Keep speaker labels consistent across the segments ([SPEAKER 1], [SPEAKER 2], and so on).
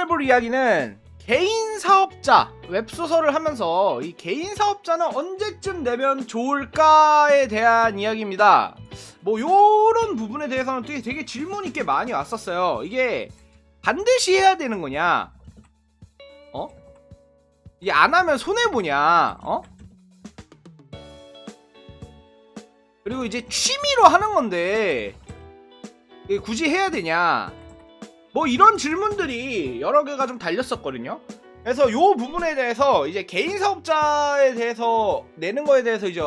[SPEAKER 1] 해볼 이야기는 개인 사업자 웹소설을 하면서 이 개인 사업자는 언제쯤 내면 좋을까에 대한 이야기입니다. 뭐 요런 부분에 대해서는 되게 질문이 꽤 많이 왔었어요. 이게 반드시 해야 되는 거냐? 이게 안 하면 손해보냐? 그리고 이제 취미로 하는 건데 이게 굳이 해야 되냐? 뭐 이런 질문들이 여러 개가 좀 달렸었거든요. 그래서 요 부분에 대해서 이제 개인 사업자에 대해서 내는 거에 대해서 이제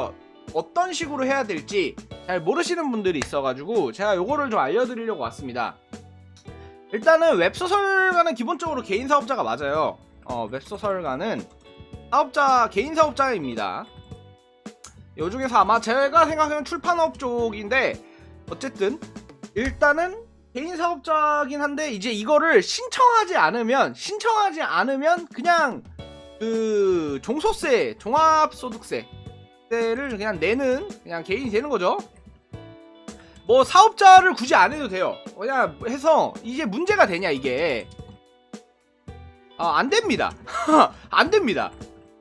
[SPEAKER 1] 어떤 식으로 해야 될지 잘 모르시는 분들이 있어가지고 제가 요거를 좀 알려드리려고 왔습니다. 일단은 웹소설가는 기본적으로 개인 사업자가 맞아요. 웹소설가는 개인 사업자입니다. 요 중에서 아마 제가 생각하는 출판업 쪽인데 어쨌든 일단은 개인 사업자긴 한데 이제 이거를 신청하지 않으면 그냥 그 종소세, 종합소득세를 그냥 내는 그냥 개인이 되는 거죠. 뭐 사업자를 굳이 안 해도 돼요. 그냥 해서 이게 문제가 되냐 이게 안 됩니다. 안 됩니다.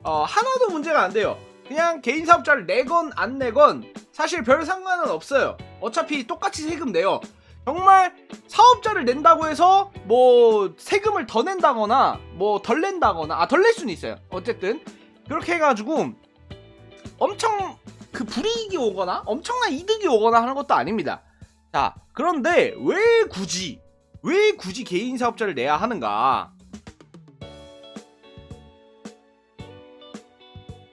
[SPEAKER 1] 하나도 문제가 안 돼요. 그냥 개인 사업자를 내건 안 내건 사실 별 상관은 없어요. 어차피 똑같이 세금 내요. 정말 사업자를 낸다고 해서 뭐 세금을 더 낸다거나 뭐 덜 낸다거나 덜 낼 수는 있어요. 어쨌든 그렇게 해가지고 엄청 그 불이익이 오거나 엄청난 이득이 오거나 하는 것도 아닙니다. 자, 그런데 왜 굳이 개인 사업자를 내야 하는가?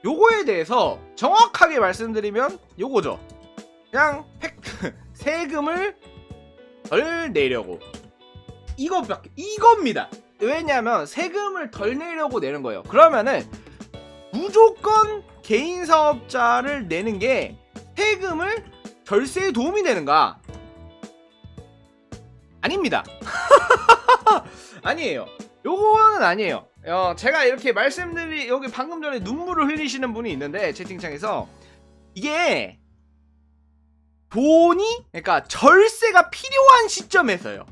[SPEAKER 1] 요거에 대해서 정확하게 말씀드리면 요거죠. 그냥 세금을 덜 내려고 이겁니다. 왜냐면 세금을 덜 내려고 내는 거예요. 그러면은 무조건 개인 사업자를 내는 게 세금을 절세에 도움이 되는가? 아닙니다. 아니에요. 요거는 아니에요. 제가 이렇게 여기 방금 전에 눈물을 흘리시는 분이 있는데 채팅창에서 이게 그러니까 절세가 필요한 시점에서요.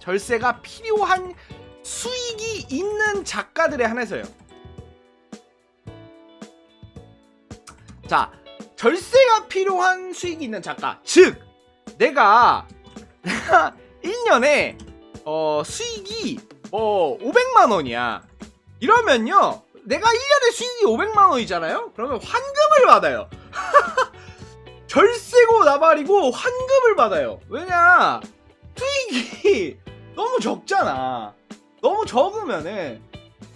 [SPEAKER 1] 절세가 필요한 수익이 있는 작가들에 한해서요. 자, 절세가 필요한 수익이 있는 작가. 즉, 내가 1년에 수익이 500만 원이야. 이러면요. 내가 1년에 수익이 500만 원이잖아요. 그러면 환급을 받아요. 절세고 나발이고 환급을 받아요. 왜냐? 수익이 너무 적잖아. 너무 적으면은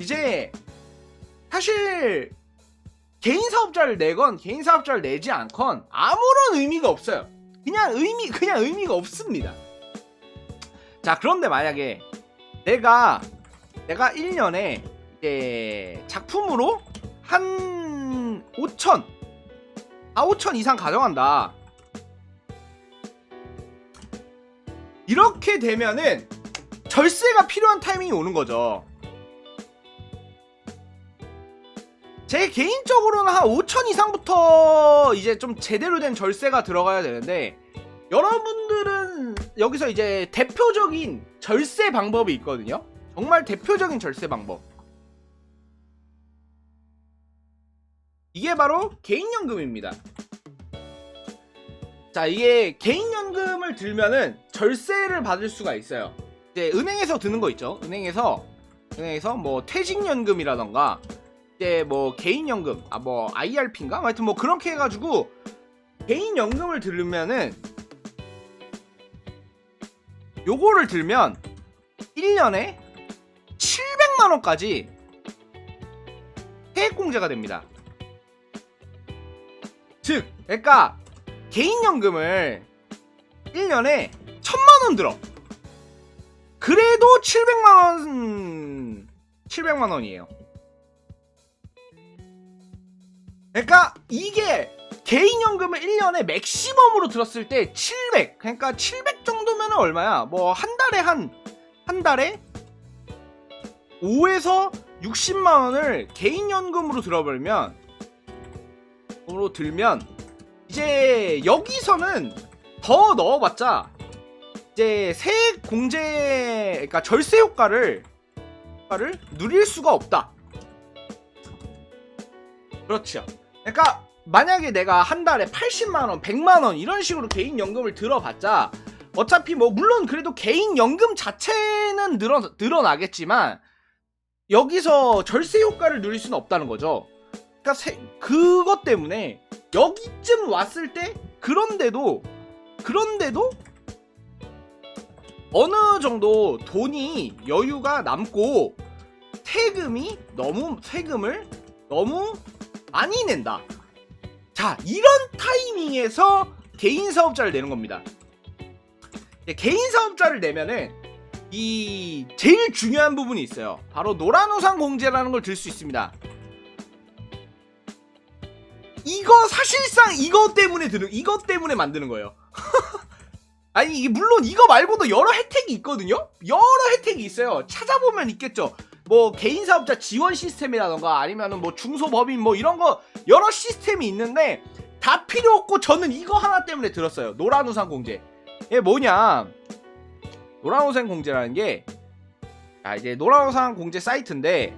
[SPEAKER 1] 이제 사실 개인 사업자를 내건 개인 사업자를 내지 않건 아무런 의미가 없어요. 그냥 의미가 없습니다. 자, 그런데 만약에 내가 1년에 이제 작품으로 한 5천 이상 가져간다. 이렇게 되면은 절세가 필요한 타이밍이 오는 거죠. 제 개인적으로는 한 5천 이상부터 이제 좀 제대로 된 절세가 들어가야 되는데 여러분들은 여기서 이제 대표적인 절세 방법이 있거든요. 정말 대표적인 절세 방법. 이게 바로 개인연금입니다. 자, 이게 개인연금을 들면은 절세를 받을 수가 있어요. 이제 은행에서 드는 거 있죠. 은행에서 뭐 퇴직연금이라던가 이제 뭐 개인연금, 뭐 IRP인가? 하여튼 뭐 그렇게 해가지고 개인연금을 들으면은 요거를 들면 1년에 700만 원까지 세액공제가 됩니다. 즉, 그러니까 개인연금을 1년에 1000만 원 들어. 그래도 700만 원이에요. 그러니까 이게 개인연금을 1년에 맥시멈으로 들었을 때 700. 그러니까 700 정도면 얼마야? 뭐 한 달에 5에서 60만 원을 개인연금으로 들면 이제 여기서는 더 넣어봤자 이제 세액 공제, 그러니까 절세 효과를 효과를 누릴 수가 없다. 그렇죠. 그러니까 만약에 내가 한 달에 80만원, 100만원 이런 식으로 개인연금을 들어봤자 어차피 뭐 물론 그래도 개인연금 자체는 늘어나겠지만 여기서 절세 효과를 누릴 수는 없다는 거죠. 그러니까 그것 때문에 여기쯤 왔을 때 그런데도 어느 정도 돈이 여유가 남고 세금을 너무 많이 낸다. 자, 이런 타이밍에서 개인 사업자를 내는 겁니다. 개인 사업자를 내면은 이 제일 중요한 부분이 있어요. 바로 노란우산 공제라는 걸 들 수 있습니다. 이거 사실상 이것 때문에 만드는 거예요. 아니 이게 물론 이거 말고도 여러 혜택이 있거든요. 여러 혜택이 있어요. 찾아보면 있겠죠. 뭐 개인 사업자 지원 시스템이라던가 아니면은 뭐 중소법인 뭐 이런 거 여러 시스템이 있는데 다 필요 없고 저는 이거 하나 때문에 들었어요. 노란우산 공제. 이게 뭐냐? 노란우산 공제라는 게 이제 노란우산 공제 사이트인데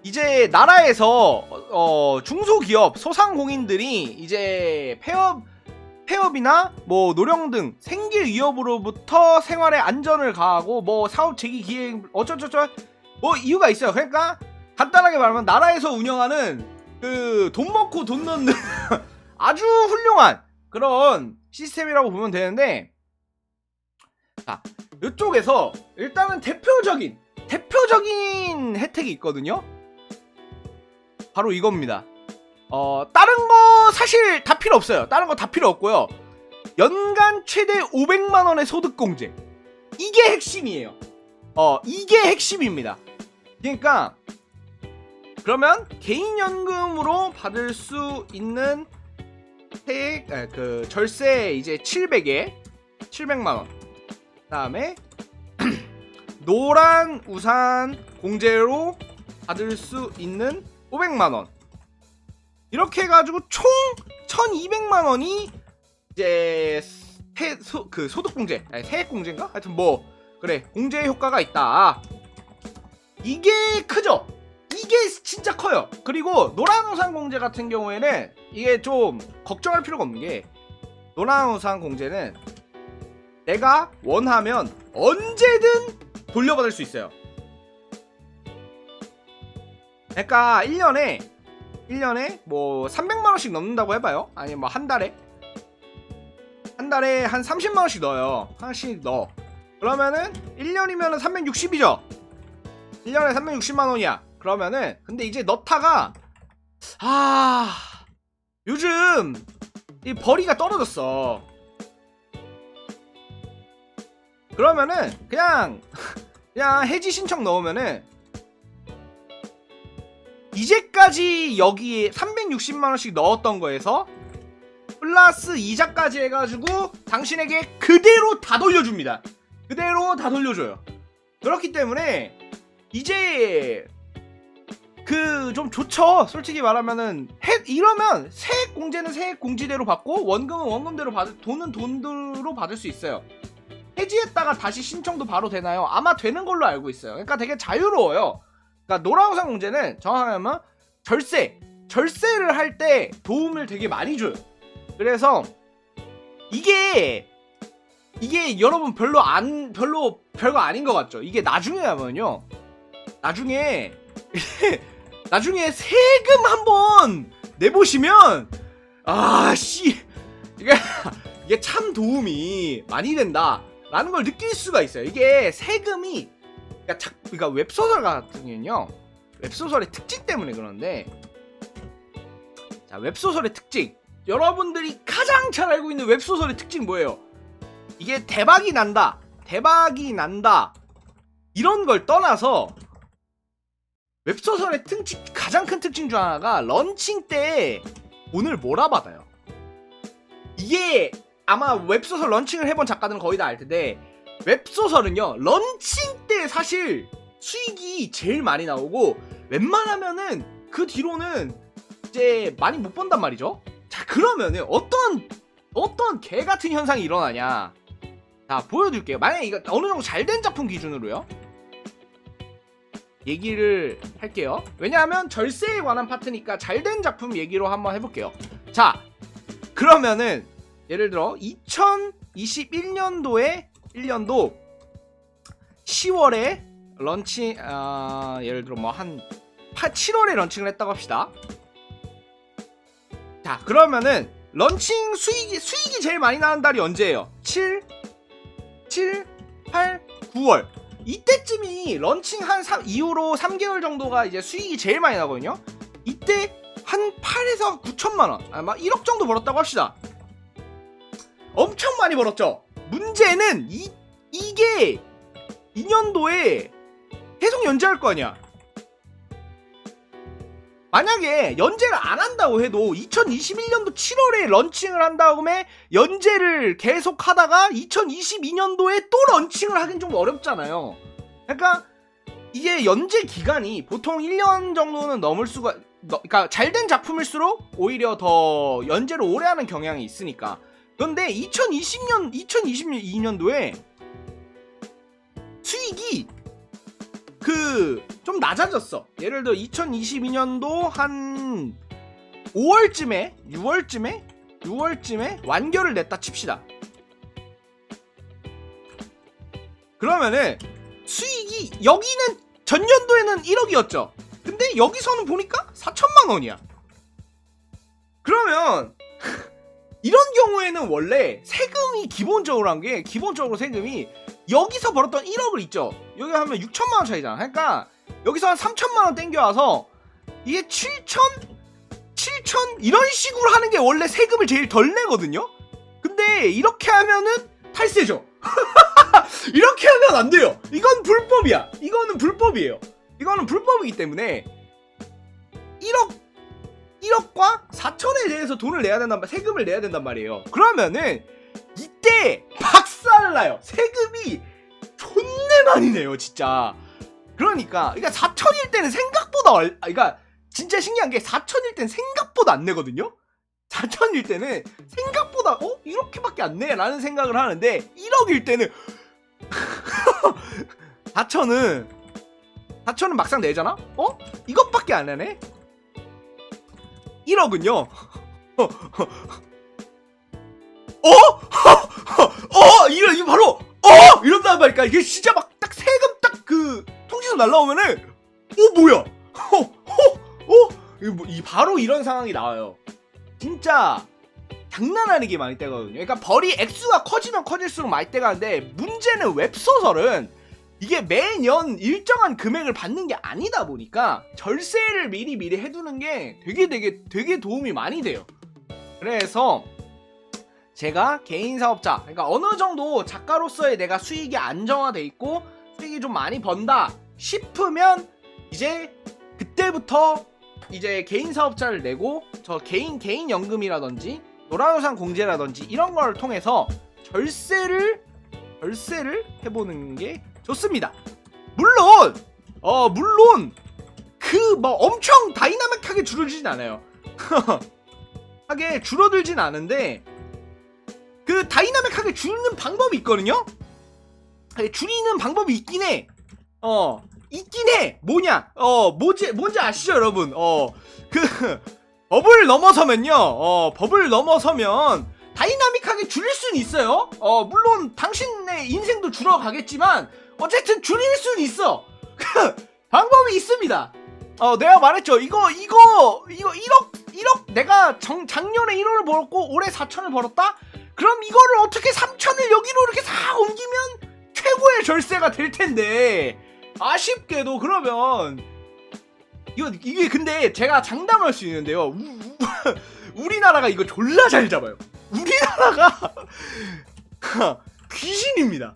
[SPEAKER 1] 이제 나라에서 중소기업 소상공인들이 이제 폐업이나 뭐 노령 등 생계 위협으로부터 생활의 안전을 가하고 뭐 사업 재개 기획 어쩌저쩌 뭐 이유가 있어요. 그러니까 간단하게 말하면 나라에서 운영하는 그 돈 먹고 돈 넣는 아주 훌륭한 그런 시스템이라고 보면 되는데, 자 이쪽에서 일단은 대표적인 혜택이 있거든요. 바로 이겁니다. 다른 거 사실 다 필요 없어요. 다른 거 다 필요 없고요. 연간 최대 500만원의 소득 공제. 이게 핵심이에요. 이게 핵심입니다. 그러니까 그러면 개인연금으로 받을 수 있는 그 절세 이제 700만원. 그다음에 노란 우산 공제로 받을 수 있는 500만원. 이렇게 해가지고 총 1200만원이 이제 그 소득공제, 세액공제인가? 하여튼 뭐 그래 공제 효과가 있다. 이게 크죠? 이게 진짜 커요. 그리고 노란우산 공제 같은 경우에는 이게 좀 걱정할 필요가 없는 게 노란우산 공제는 내가 원하면 언제든 돌려받을 수 있어요. 그러니까 1년에 뭐 300만원씩 넣는다고 해봐요. 아니면 뭐 한 달에 한 30만원씩 넣어요. 하나씩 넣어. 그러면은 1년이면은 360이죠. 1년에 360만원이야. 그러면은 근데 이제 넣다가 요즘 이 벌이가 떨어졌어. 그러면은 그냥 해지 신청 넣으면은 이제까지 여기에 360만원씩 넣었던 거에서 플러스 이자까지 해가지고 당신에게 그대로 다 돌려줍니다. 그대로 다 돌려줘요. 그렇기 때문에 이제 그 좀 좋죠. 솔직히 말하면은 이러면 세액 공제는 세액 공제대로 받고 원금은 원금대로 돈은 돈으로 받을 수 있어요. 해지했다가 다시 신청도 바로 되나요? 아마 되는 걸로 알고 있어요. 그러니까 되게 자유로워요. 그러니까 노란우산 공제는 정확하게 하면 절세를 할 때 도움을 되게 많이 줘요. 그래서 이게 여러분 별거 아닌 것 같죠? 이게 나중에 하면요. 나중에 세금 한번 내보시면 이게 참 도움이 많이 된다라는 걸 느낄 수가 있어요. 이게 세금이 그러니까 웹소설 같은 경우는요. 웹소설의 특징 때문에 그런데, 자 웹소설의 특징, 여러분들이 가장 잘 알고 있는 웹소설의 특징 뭐예요? 이게 대박이 난다 이런 걸 떠나서 웹소설의 가장 큰 특징 중 하나가 런칭 때 돈을 몰아받아요. 이게 아마 웹소설 런칭을 해본 작가들은 거의 다 알 텐데, 웹소설은요 런칭 때 사실 수익이 제일 많이 나오고 웬만하면은 그 뒤로는 이제 많이 못 번단 말이죠. 자 그러면은 어떤 개 같은 현상이 일어나냐. 자 보여드릴게요. 만약에 이거 어느 정도 잘 된 작품 기준으로요. 얘기를 할게요. 왜냐하면 절세에 관한 파트니까 잘된 작품 얘기로 한번 해볼게요. 자, 그러면은 예를 들어 2021년도에 1년도 10월에 런칭, 예를 들어 뭐 한 7월에 런칭을 했다고 합시다. 자, 그러면은 런칭 수익이 제일 많이 나는 달이 언제예요? 7, 8, 9월. 이때쯤이 런칭한 이후로 3개월 정도가 이제 수익이 제일 많이 나거든요. 이때 한 8에서 9천만원, 막 1억 정도 벌었다고 합시다. 엄청 많이 벌었죠. 문제는 이게 2년도에 계속 연재할 거 아니야. 만약에 연재를 안 한다고 해도 2021년도 7월에 런칭을 한 다음에 연재를 계속 하다가 2022년도에 또 런칭을 하긴 좀 어렵잖아요. 그러니까 이게 연재 기간이 보통 1년 정도는 넘을 수가, 그러니까 잘된 작품일수록 오히려 더 연재를 오래 하는 경향이 있으니까. 그런데 2022년도에 수익이 좀 낮아졌어. 예를 들어 2022년도 한 5월쯤에 6월쯤에 완결을 냈다 칩시다. 그러면은 수익이, 여기는 전년도에는 1억이었죠. 근데 여기서는 보니까 4천만원이야. 그러면 이런 경우에는 원래 세금이 기본적으로 세금이 여기서 벌었던 1억을 있죠. 여기 하면 6천만원 차이잖아. 그러니까 여기서 한 3천만원 땡겨와서 이게 7천 이런 식으로 하는 게 원래 세금을 제일 덜 내거든요. 근데 이렇게 하면은 탈세죠. 이렇게 하면 안 돼요. 이건 불법이야. 이거는 불법이에요. 이거는 불법이기 때문에 1억과 4천에 대해서 세금을 내야 된단 말이에요. 그러면은 이때 박살나요. 세금이 존내 많이 내요, 진짜. 그러니까 4천일 때는 생각보다, 그러니까 진짜 신기한 게 4천일 때는 생각보다 안 내거든요. 4천일 때는 생각보다 이렇게밖에 안 내? 라는 생각을 하는데 1억일 때는 4천은 막상 내잖아? 이것밖에 안 내네? 1억은요 이거 바로 이런단 말이야. 이게 진짜 막 딱 세금 딱 그 통지서 날라오면은 뭐야 이거 바로 이런 상황이 나와요. 진짜 장난 아니게 많이 떼거든요. 그러니까 벌이 액수가 커지면 커질수록 많이 떼가는데, 문제는 웹소설은 이게 매년 일정한 금액을 받는 게 아니다 보니까 절세를 미리 해두는 게 되게 도움이 많이 돼요. 그래서 제가 개인 사업자, 그러니까 어느 정도 작가로서의 내가 수익이 안정화돼 있고 수익이 좀 많이 번다 싶으면 이제 그때부터 이제 개인 사업자를 내고 저 개인 연금이라든지 노란우산 공제라든지 이런 걸 통해서 절세를 해보는 게 좋습니다. 물론 엄청 다이나믹하게 줄어들진 않아요. 하게 줄어들진 않은데 그 다이나믹하게 줄이는 방법이 있거든요. 줄이는 방법이 있긴 해. 뭐냐? 뭔지 아시죠, 여러분? 법을 넘어서면요. 법을 넘어서면 다이나믹하게 줄일 수는 있어요. 물론 당신의 인생도 줄어가겠지만 어쨌든 줄일 수는 있어. 방법이 있습니다. 내가 말했죠. 이거 1억 내가 작년에 1억을 벌었고 올해 4천을 벌었다? 그럼 이거를 어떻게 3천을 여기로 이렇게 싹 옮기면 최고의 절세가 될 텐데, 아쉽게도 그러면 이게 근데 제가 장담할 수 있는데요. 우리나라가 이거 졸라 잘 잡아요. 우리나라가 귀신입니다.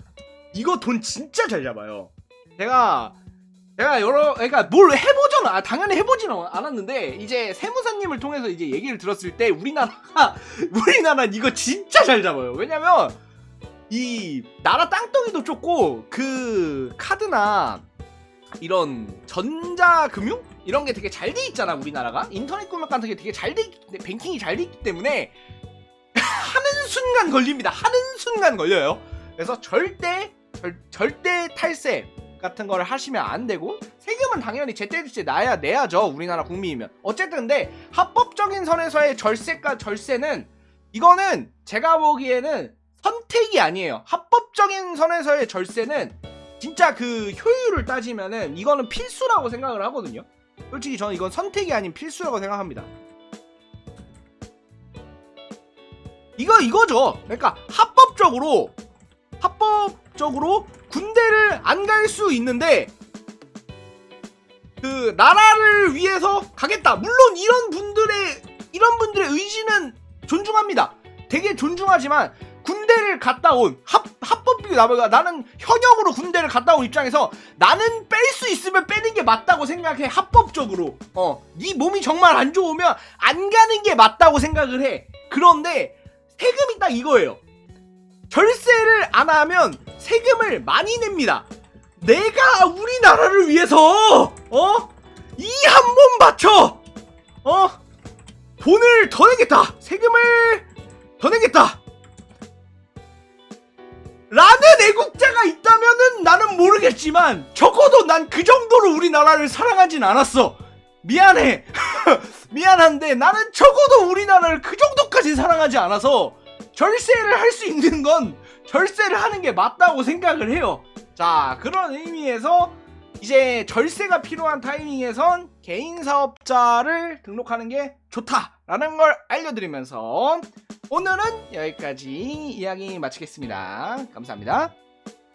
[SPEAKER 1] 이거 돈 진짜 잘 잡아요. 제가 그러니까 뭘 해보잖아. 당연히 해보지는 않았는데 이제 세무사님을 통해서 이제 얘기를 들었을 때 우리나라 이거 진짜 잘 잡아요. 왜냐면 이 나라 땅덩이도 좁고 그 카드나 이런 전자금융 이런 게 되게 잘 돼 있잖아. 우리나라가 인터넷 금융 같은 게 되게 잘 돼 있기, 뱅킹이 잘 돼 있기 때문에 하는 순간 걸립니다. 하는 순간 걸려요. 그래서 절대 탈세, 같은 거를 하시면 안 되고, 세금은 당연히 제때제때 내야죠. 우리나라 국민이면. 어쨌든 근데 합법적인 선에서의 절세는 이거는 제가 보기에는 선택이 아니에요. 합법적인 선에서의 절세는 진짜 그 효율을 따지면은 이거는 필수라고 생각을 하거든요. 솔직히 저는 이건 선택이 아닌 필수라고 생각합니다. 이거죠. 그러니까 합법적으로 군대를 안 갈 수 있는데 그 나라를 위해서 가겠다. 물론 이런 분들의 의지는 존중합니다. 되게 존중하지만 군대를 갔다 온 합법적이 나는 현역으로 군대를 갔다 온 입장에서 나는 뺄 수 있으면 빼는 게 맞다고 생각해. 합법적으로. 네 몸이 정말 안 좋으면 안 가는 게 맞다고 생각을 해. 그런데 세금이 딱 이거예요. 절세를 안 하면 세금을 많이 냅니다. 내가 우리나라를 위해서 이 한 몸 바쳐 돈을 더 내겠다. 세금을 더 내겠다. 라는 애국자가 있다면은 나는 모르겠지만 적어도 난 그 정도로 우리나라를 사랑하진 않았어. 미안해. 미안한데 나는 적어도 우리나라를 그 정도까지 사랑하지 않아서 절세를 할 수 있는 건 절세를 하는 게 맞다고 생각을 해요. 자, 그런 의미에서 이제 절세가 필요한 타이밍에선 개인 사업자를 등록하는 게 좋다라는 걸 알려드리면서 오늘은 여기까지 이야기 마치겠습니다. 감사합니다.